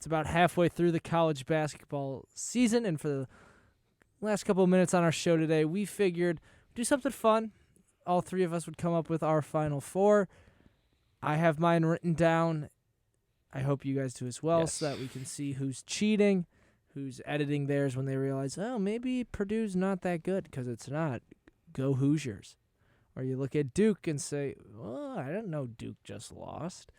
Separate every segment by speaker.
Speaker 1: It's about halfway through the college basketball season, and for the last couple of minutes on our show today, we figured do something fun. All three of us would come up with our Final Four. I have mine written down. I hope you guys do as well, so that we can see who's cheating, who's editing theirs when they realize, oh, maybe Purdue's not that good, because it's not. Go Hoosiers. Or you look at Duke and say, oh, I didn't know Duke just lost.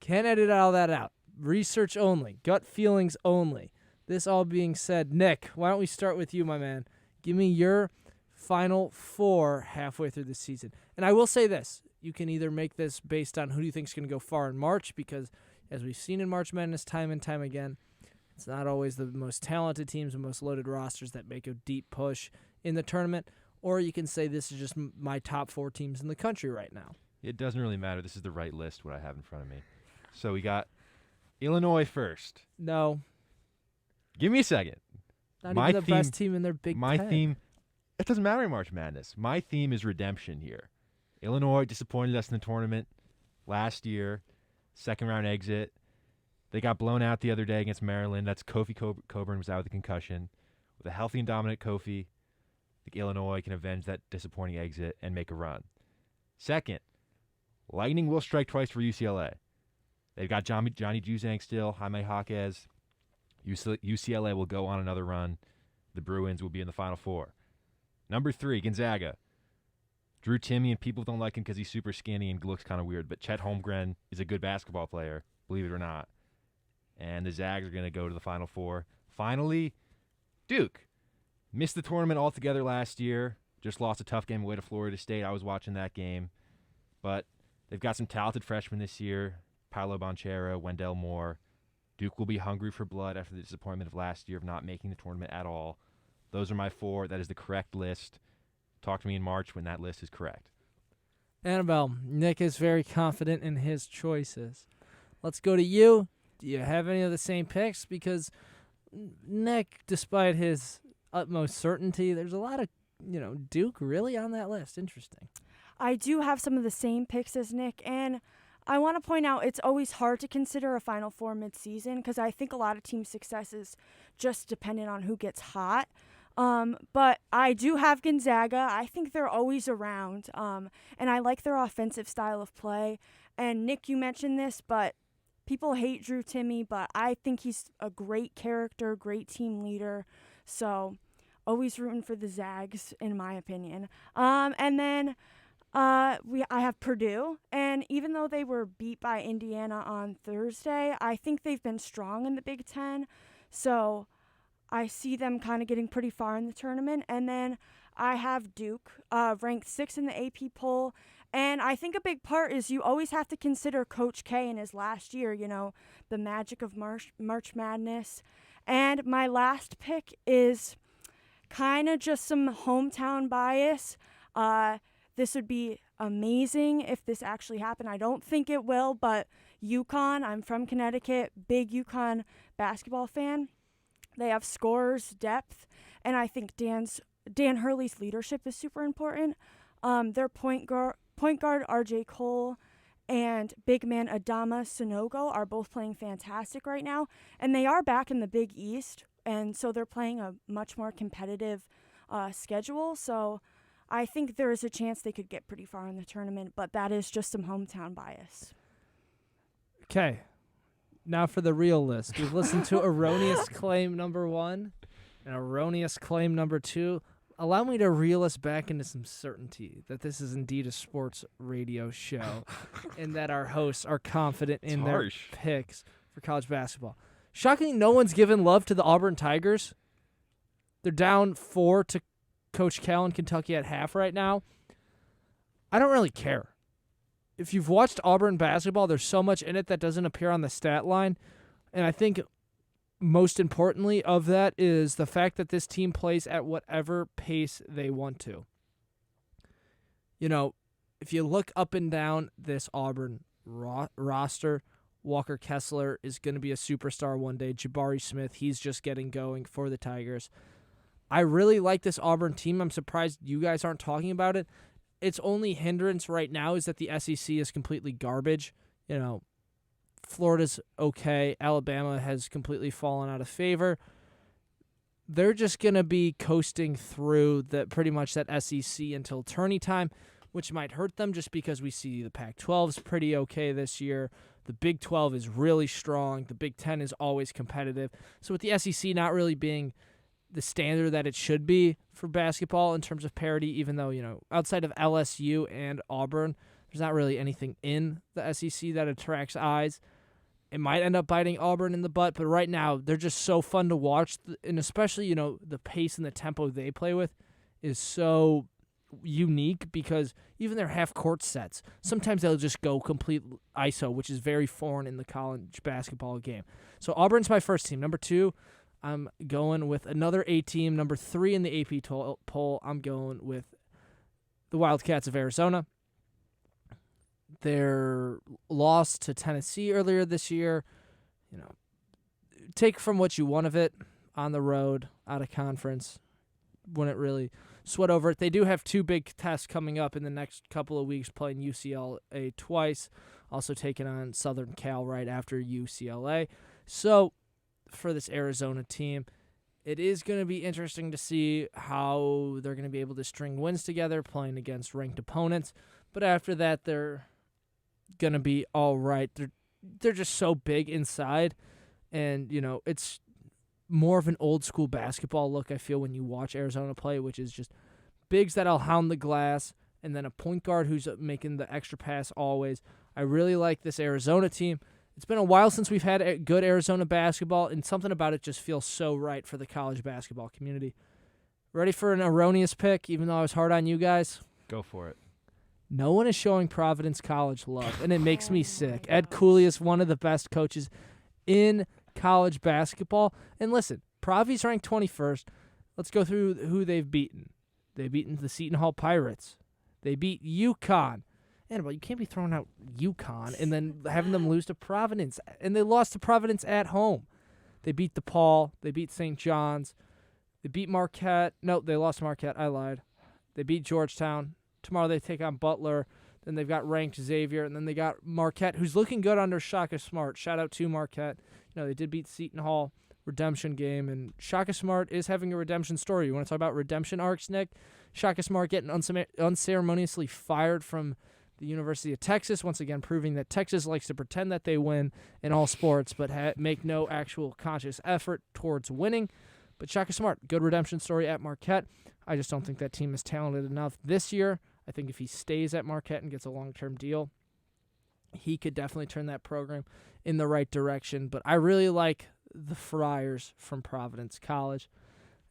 Speaker 1: Can't edit all that out. Research only. Gut feelings only. This all being said, Nick, why don't we start with you, my man? Give me your Final Four halfway through the season. And I will say this. You can either make this based on who do you think is going to go far in March, because as we've seen in March Madness time and time again, it's not always the most talented teams and most loaded rosters that make a deep push in the tournament. Or you can say this is just my top 4 teams in the country right now.
Speaker 2: It doesn't really matter. This is the right list, what I have in front of me. So we got Illinois first.
Speaker 1: No.
Speaker 2: Give me a second.
Speaker 1: Not even the best team in their Big Ten.
Speaker 2: My theme, it doesn't matter in March Madness. My theme is redemption here. Illinois disappointed us in the tournament last year, second-round exit. They got blown out the other day against Maryland. That's Kofi Coburn was out with a concussion. With a healthy and dominant Kofi, I think Illinois can avenge that disappointing exit and make a run. Second, lightning will strike twice for UCLA. They've got Johnny Juzang still, Jaime Jaquez. UCLA will go on another run. The Bruins will be in the Final Four. Number 3, Gonzaga. Drew Timme, and people don't like him because he's super skinny and looks kind of weird, but Chet Holmgren is a good basketball player, believe it or not. And the Zags are going to go to the Final Four. Finally, Duke. Missed the tournament altogether last year. Just lost a tough game away to Florida State. I was watching that game. But they've got some talented freshmen this year. Paolo Banchero, Wendell Moore. Duke will be hungry for blood after the disappointment of last year of not making the tournament at all. Those are my 4. That is the correct list. Talk to me in March when that list is correct.
Speaker 1: Annabelle, Nick is very confident in his choices. Let's go to you. Do you have any of the same picks? Because Nick, despite his utmost certainty, there's a lot of, Duke really on that list. Interesting.
Speaker 3: I do have some of the same picks as Nick, and I want to point out it's always hard to consider a Final Four mid-season because I think a lot of team success is just dependent on who gets hot. But I do have Gonzaga. I think they're always around, and I like their offensive style of play. And Nick, you mentioned this, but people hate Drew Timme, but I think he's a great character, great team leader. So always rooting for the Zags, in my opinion. And then I have Purdue, and even though they were beat by Indiana on Thursday, I think they've been strong in the Big Ten. So I see them kind of getting pretty far in the tournament. And then I have Duke, ranked 6th in the AP poll. And I think a big part is you always have to consider Coach K in his last year, the magic of March Madness. And my last pick is kind of just some hometown bias. This would be amazing if this actually happened. I don't think it will, but UConn, I'm from Connecticut, big UConn basketball fan. They have scorers, depth, and I think Dan Hurley's leadership is super important. Their point guard RJ Cole and big man Adama Sanogo are both playing fantastic right now, and they are back in the Big East, and so they're playing a much more competitive schedule. So I think there is a chance they could get pretty far in the tournament, but that is just some hometown bias.
Speaker 1: Okay. Now for the real list. We've listened to erroneous claim number 1 and erroneous claim number 2. Allow me to reel us back into some certainty that this is indeed a sports radio show and that our hosts are confident in their picks for college basketball. Shockingly, no one's given love to the Auburn Tigers. They're down 4 to Coach Cal in Kentucky at half right now. I don't really care. If you've watched Auburn basketball, there's so much in it that doesn't appear on the stat line. And I think most importantly of that is the fact that this team plays at whatever pace they want to. If you look up and down this Auburn roster, Walker Kessler is going to be a superstar one day. Jabari Smith, he's just getting going for the Tigers. I really like this Auburn team. I'm surprised you guys aren't talking about it. Its only hindrance right now is that the SEC is completely garbage. Florida's okay. Alabama has completely fallen out of favor. They're just going to be coasting through pretty much that SEC until tourney time, which might hurt them just because we see the Pac-12 is pretty okay this year. The Big 12 is really strong. The Big 10 is always competitive. So with the SEC not really being the standard that it should be for basketball in terms of parity, even though, outside of LSU and Auburn, there's not really anything in the SEC that attracts eyes. It might end up biting Auburn in the butt, but right now they're just so fun to watch, and especially, the pace and the tempo they play with is so unique because even their half-court sets, sometimes they'll just go complete ISO, which is very foreign in the college basketball game. So Auburn's my first team. Number 2, I'm going with another A team. Number 3 in the AP poll, I'm going with the Wildcats of Arizona. Their loss to Tennessee earlier this year, take from what you want of it. On the road, out of conference, wouldn't really sweat over it. They do have 2 big tests coming up in the next couple of weeks, playing UCLA twice, also taking on Southern Cal right after UCLA. So for this Arizona team, it is going to be interesting to see how they're going to be able to string wins together playing against ranked opponents. But after that, they're going to be all right. They're just so big inside, and, it's more of an old-school basketball look, I feel, when you watch Arizona play, which is just bigs that'll hound the glass, and then a point guard who's making the extra pass always. I really like this Arizona team. It's been a while since we've had a good Arizona basketball, and something about it just feels so right for the college basketball community. Ready for an erroneous pick, even though I was hard on you guys?
Speaker 2: Go for it.
Speaker 1: No one is showing Providence College love, and it makes me sick. Ed Cooley is one of the best coaches in college basketball. And listen, Provi's ranked 21st. Let's go through who they've beaten. They've beaten the Seton Hall Pirates. They beat UConn. Annabelle, you can't be throwing out UConn and then having them lose to Providence. And they lost to Providence at home. They beat DePaul. They beat St. John's. They beat Marquette. No, they lost to Marquette. I lied. They beat Georgetown. Tomorrow they take on Butler. Then they've got ranked Xavier. And then they got Marquette, who's looking good under Shaka Smart. Shout out to Marquette. They did beat Seton Hall. Redemption game. And Shaka Smart is having a redemption story. You want to talk about redemption arcs, Nick? Shaka Smart getting unceremoniously fired from the University of Texas, once again proving that Texas likes to pretend that they win in all sports but make no actual conscious effort towards winning. But Shaka Smart, good redemption story at Marquette. I just don't think that team is talented enough this year. I think if he stays at Marquette and gets a long-term deal, he could definitely turn that program in the right direction. But I really like the Friars from Providence College.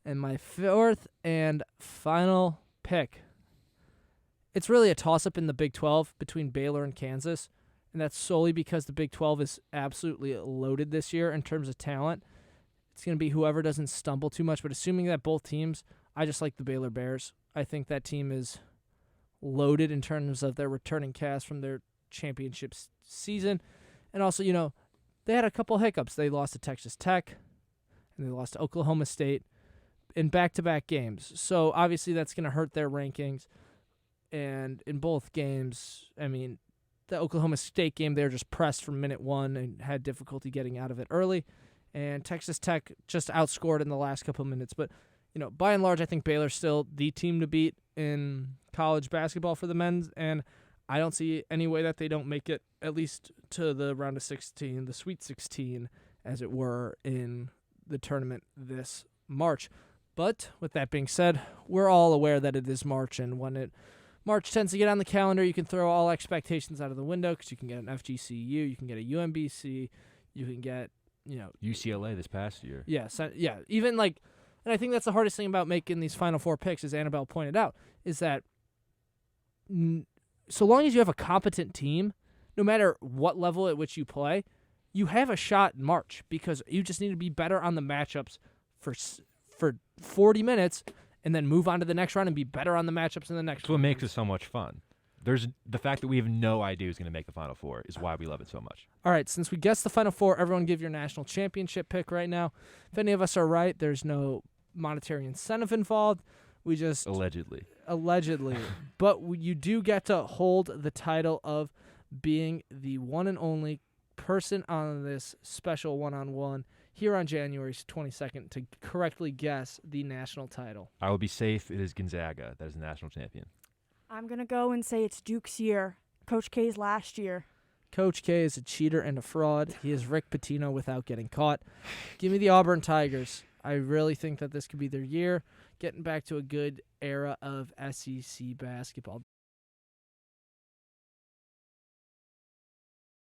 Speaker 1: And my 4th and final pick, it's really a toss-up in the Big 12 between Baylor and Kansas, and that's solely because the Big 12 is absolutely loaded this year in terms of talent. It's going to be whoever doesn't stumble too much, but assuming that both teams, I just like the Baylor Bears. I think that team is loaded in terms of their returning cast from their championship season. And also, they had a couple hiccups. They lost to Texas Tech, and they lost to Oklahoma State in back-to-back games. So obviously that's going to hurt their rankings. And in both games, the Oklahoma State game, they were just pressed from minute 1 and had difficulty getting out of it early. And Texas Tech just outscored in the last couple of minutes. But, by and large, I think Baylor's still the team to beat in college basketball for the men's. And I don't see any way that they don't make it at least to the round of 16, the Sweet 16, as it were, in the tournament this March. But with that being said, we're all aware that it is March, and when March tends to get on the calendar, you can throw all expectations out of the window because you can get an FGCU, you can get a UMBC, you can get,
Speaker 2: UCLA this past year.
Speaker 1: Yes, even and I think that's the hardest thing about making these Final Four picks, as Annabelle pointed out, is that so long as you have a competent team, no matter what level at which you play, you have a shot in March because you just need to be better on the matchups for 40 minutes and then move on to the next round and be better on the matchups in the next round.
Speaker 2: That's what makes it so much fun. There's the fact that we have no idea who's going to make the Final Four is why we love it so much.
Speaker 1: All right, since we guessed the Final Four, everyone give your national championship pick right now. If any of us are right, there's no monetary incentive involved. We just
Speaker 2: Allegedly.
Speaker 1: But you do get to hold the title of being the one and only person on this special one-on-one here on January 22nd to correctly guess the national title.
Speaker 2: I will be safe. It is Gonzaga that is the national champion.
Speaker 3: I'm going to go and say it's Duke's year. Coach K's last year.
Speaker 1: Coach K is a cheater and a fraud. He is Rick Pitino without getting caught. Give me the Auburn Tigers. I really think that this could be their year, getting back to a good era of SEC basketball.